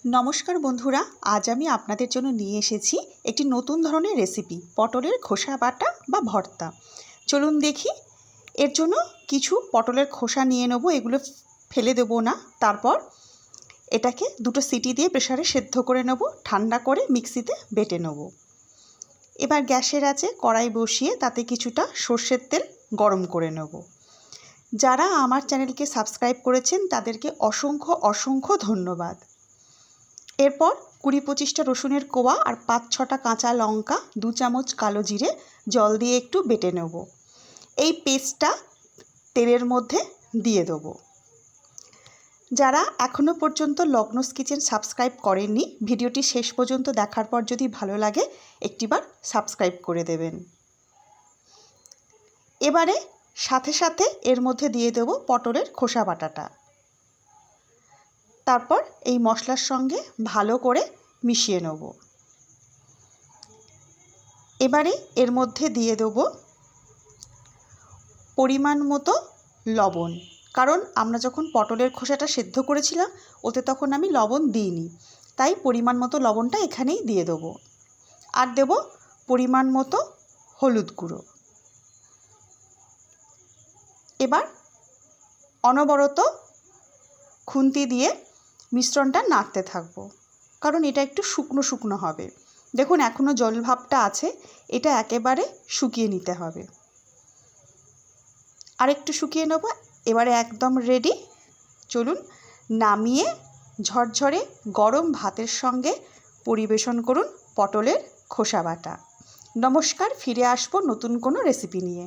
নমস্কার বন্ধুরা, আজ আমি আপনাদের জন্য নিয়ে এসেছি একটি নতুন ধরনের রেসিপি, পটলের খোসা বাটা বা ভর্তা। চলুন দেখি। এর জন্য কিছু পটলের খোসা নিয়ে নেব, এগুলো ফেলে দেবো না। তারপর এটাকে দুটো সিটি দিয়ে প্রেসারে সেদ্ধ করে নেব, ঠান্ডা করে মিক্সিতে বেটে নেব। এবার গ্যাসের আঁচে কড়াই বসিয়ে তাতে কিছুটা সর্ষের তেল গরম করে নেব। যারা আমার চ্যানেলকে সাবস্ক্রাইব করেছেন তাদেরকে অসংখ্য অসংখ্য ধন্যবাদ। এরপর 20-25টা রসুনের কোয়া আর 5-6টা কাঁচা লঙ্কা, 2 চামচ কালো জিরে জল দিয়ে একটু বেটে নেব। এই পেস্টটা তেলের মধ্যে দিয়ে দেব। যারা এখনও পর্যন্ত লগ্নস কিচেন সাবস্ক্রাইব করেননি, ভিডিওটি শেষ পর্যন্ত দেখার পর যদি ভালো লাগে একটিবার সাবস্ক্রাইব করে দেবেন। এবারে সাথে সাথে এর মধ্যে দিয়ে দেব পটলের খোসা বাটাটা। তারপর এই মশলার সঙ্গে ভালো করে মিশিয়ে নেব। এবারে এর মধ্যে দিয়ে দেব পরিমাণ মতো লবণ, কারণ আমরা যখন পটলের খোসাটা সেদ্ধ করেছিলাম ওতে তখন আমি লবণ দিইনি, তাই পরিমাণ মতো লবণটা এখানেই দিয়ে দেব। আর দেব পরিমাণ মতো হলুদ গুঁড়ো। এবার অনবরত খুন্তি দিয়ে মিশ্রণটা নাড়তে থাকবো, কারণ এটা একটু শুকনো শুকনো হবে। দেখুন এখনও জল ভাবটা আছে, এটা একেবারে শুকিয়ে নিতে হবে। আর একটু শুকিয়ে নেব। এবারে একদম রেডি। চলুন নামিয়ে ঝরঝরে গরম ভাতের সঙ্গে পরিবেশন করুন পটলের খোসা বাটা। নমস্কার, ফিরে আসবো নতুন কোনো রেসিপি নিয়ে।